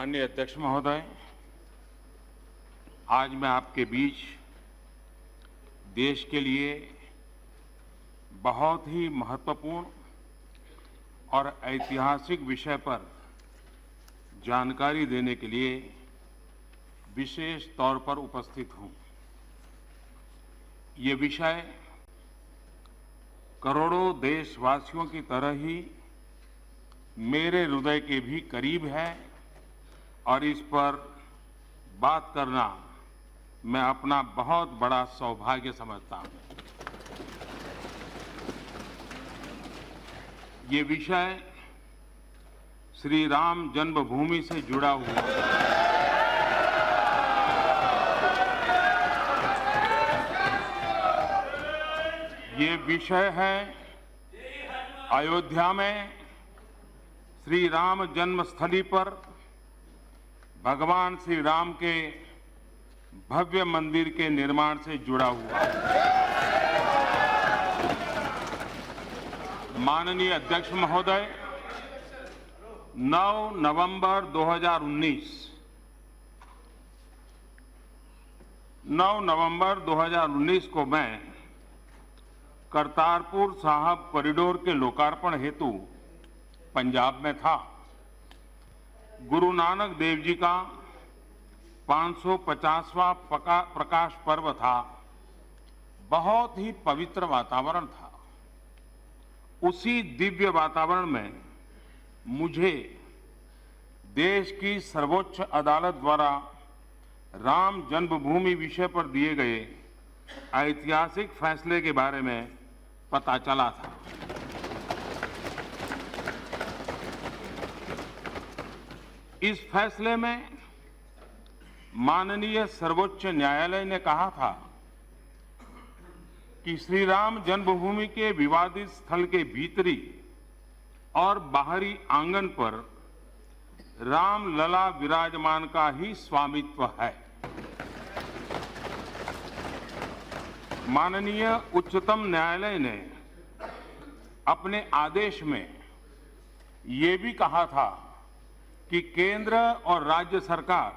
माननीय अध्यक्ष महोदय, आज मैं आपके बीच देश के लिए बहुत ही महत्वपूर्ण और ऐतिहासिक विषय पर जानकारी देने के लिए विशेष तौर पर उपस्थित हूं। ये विषय करोड़ों देशवासियों की तरह ही मेरे हृदय के भी करीब है और इस पर बात करना मैं अपना बहुत बड़ा सौभाग्य समझता हूं। ये विषय श्री राम जन्मभूमि से जुड़ा हुआ है। ये विषय है अयोध्या में श्री राम जन्मस्थली पर भगवान श्री राम के भव्य मंदिर के निर्माण से जुड़ा हुआ है। माननीय अध्यक्ष महोदय, 9 नवंबर 2019 को मैं करतारपुर साहिब कॉरिडोर के लोकार्पण हेतु पंजाब में था। गुरु नानक देव जी का 550वां प्रकाश पर्व था। बहुत ही पवित्र वातावरण था। उसी दिव्य वातावरण में मुझे देश की सर्वोच्च अदालत द्वारा राम जन्मभूमि विषय पर दिए गए ऐतिहासिक फैसले के बारे में पता चला था। इस फैसले में माननीय सर्वोच्च न्यायालय ने कहा था कि श्री राम जन्मभूमि के विवादित स्थल के भीतरी और बाहरी आंगन पर राम लला विराजमान का ही स्वामित्व है। माननीय उच्चतम न्यायालय ने अपने आदेश में ये भी कहा था कि केंद्र और राज्य सरकार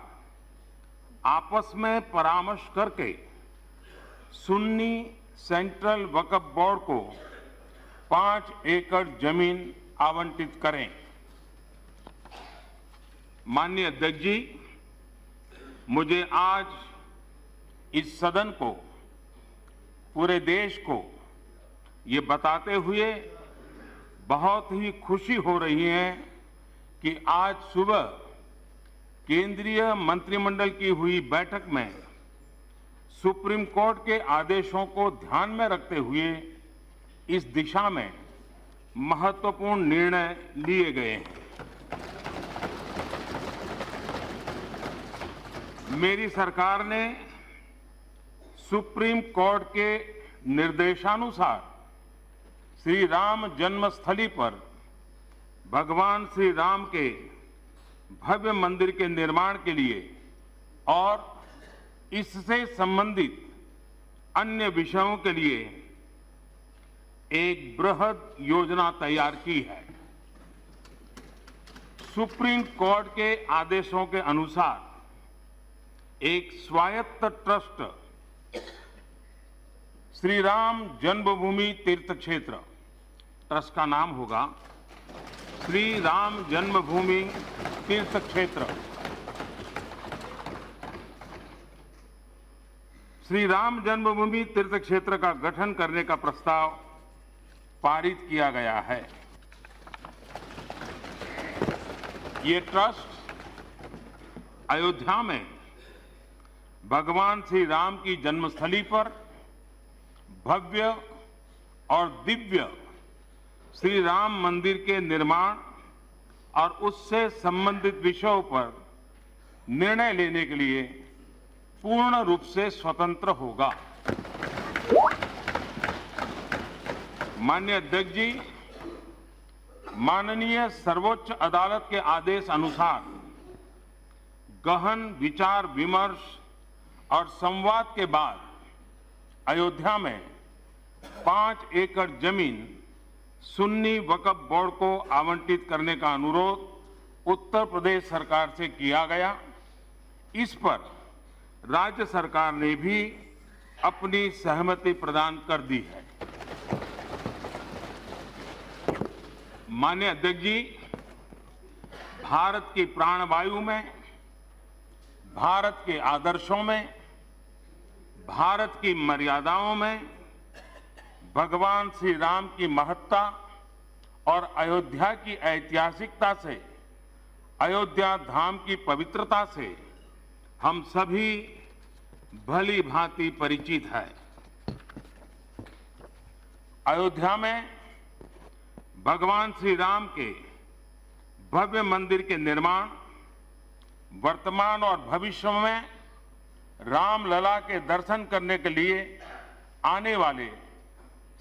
आपस में परामर्श करके सुन्नी सेंट्रल वक्फ बोर्ड को 5 एकड़ जमीन आवंटित करें। माननीय अध्यक्ष जी, मुझे आज इस सदन को, पूरे देश को ये बताते हुए बहुत ही खुशी हो रही है कि आज सुबह केंद्रीय मंत्रिमंडल की हुई बैठक में सुप्रीम कोर्ट के आदेशों को ध्यान में रखते हुए इस दिशा में महत्वपूर्ण निर्णय लिए गए हैं। मेरी सरकार ने सुप्रीम कोर्ट के निर्देशानुसार श्री राम जन्मस्थली पर भगवान श्री राम के भव्य मंदिर के निर्माण के लिए और इससे संबंधित अन्य विषयों के लिए एक बृहद योजना तैयार की है। सुप्रीम कोर्ट के आदेशों के अनुसार एक स्वायत्त ट्रस्ट श्री राम जन्मभूमि तीर्थ क्षेत्र, ट्रस्ट का नाम होगा श्री राम जन्मभूमि तीर्थ क्षेत्र, श्री राम जन्मभूमि तीर्थ क्षेत्र का गठन करने का प्रस्ताव पारित किया गया है। ये ट्रस्ट अयोध्या में भगवान श्री राम की जन्मस्थली पर भव्य और दिव्य श्री राम मंदिर के निर्माण और उससे संबंधित विषयों पर निर्णय लेने के लिए पूर्ण रूप से स्वतंत्र होगा। माननीय अध्यक्ष जी, माननीय सर्वोच्च अदालत के आदेश अनुसार गहन विचार विमर्श और संवाद के बाद अयोध्या में 5 एकड़ जमीन सुन्नी वक्फ बोर्ड को आवंटित करने का अनुरोध उत्तर प्रदेश सरकार से किया गया, इस पर राज्य सरकार ने भी अपनी सहमति प्रदान कर दी है। माननीय अध्यक्ष जी, भारत की प्राणवायु में, भारत के आदर्शों में, भारत की मर्यादाओं में भगवान श्री राम की महत्ता और अयोध्या की ऐतिहासिकता से, अयोध्या धाम की पवित्रता से हम सभी भली भांति परिचित हैं। अयोध्या में भगवान श्री राम के भव्य मंदिर के निर्माण, वर्तमान और भविष्य में रामलला के दर्शन करने के लिए आने वाले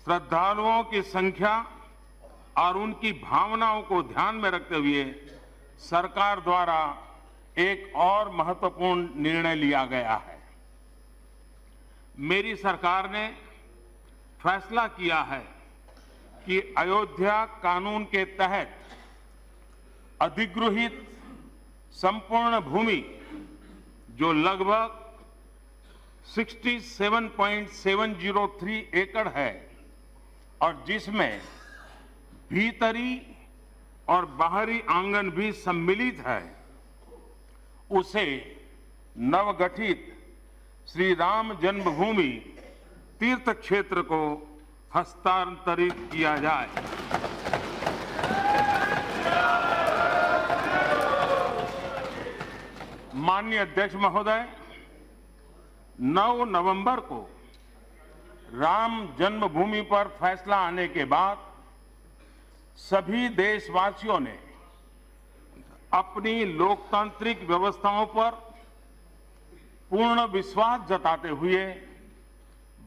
श्रद्धालुओं की संख्या और उनकी भावनाओं को ध्यान में रखते हुए सरकार द्वारा एक और महत्वपूर्ण निर्णय लिया गया है। मेरी सरकार ने फैसला किया है कि अयोध्या कानून के तहत अधिगृहित संपूर्ण भूमि, जो लगभग 67.703 एकड़ है और जिसमें भीतरी और बाहरी आंगन भी सम्मिलित है, उसे नवगठित श्री राम जन्मभूमि तीर्थ क्षेत्र को हस्तांतरित किया जाए। माननीय अध्यक्ष महोदय, 9 नवंबर को राम जन्मभूमि पर फैसला आने के बाद सभी देशवासियों ने अपनी लोकतांत्रिक व्यवस्थाओं पर पूर्ण विश्वास जताते हुए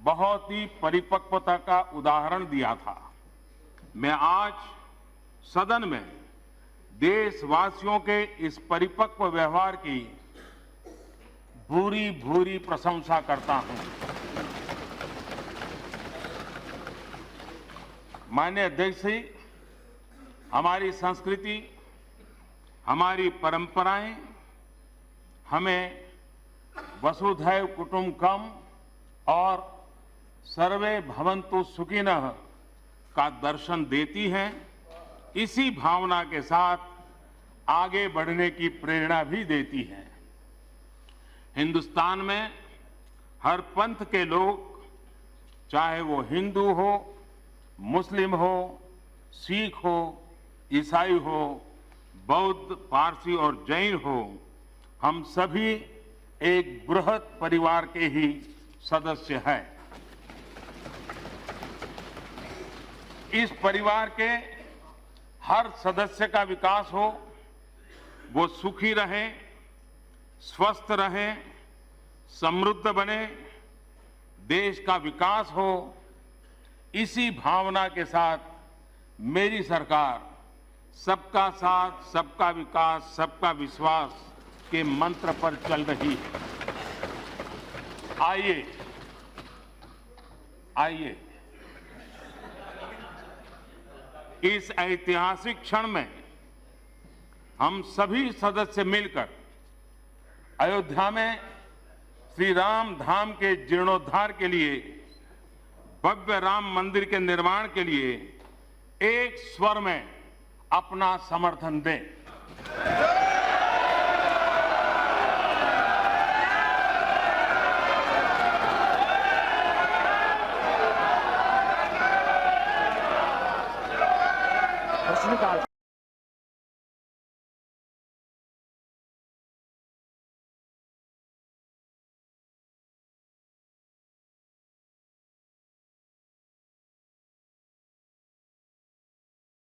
बहुत ही परिपक्वता का उदाहरण दिया था। मैं आज सदन में देशवासियों के इस परिपक्व व्यवहार की भूरी भूरी प्रशंसा करता हूं। माननीय अध्यक्ष जी, हमारी संस्कृति, हमारी परंपराएं हमें वसुधैव कुटुंबकम और सर्वे भवन्तु सुखिनः का दर्शन देती हैं। इसी भावना के साथ आगे बढ़ने की प्रेरणा भी देती हैं। हिंदुस्तान में हर पंथ के लोग, चाहे वो हिंदू हो, मुस्लिम हो, सिख हो, ईसाई हो, बौद्ध, पारसी और जैन हो, हम सभी एक बृहत परिवार के ही सदस्य हैं। इस परिवार के हर सदस्य का विकास हो, वो सुखी रहे, स्वस्थ रहे, समृद्ध बने, देश का विकास हो, इसी भावना के साथ मेरी सरकार सबका साथ, सबका विकास, सबका विश्वास के मंत्र पर चल रही है। आइए इस ऐतिहासिक क्षण में हम सभी सदस्य मिलकर अयोध्या में श्री राम धाम के जीर्णोद्धार के लिए, भव्य राम मंदिर के निर्माण के लिए एक स्वर में अपना समर्थन दें। प्रश्नकाल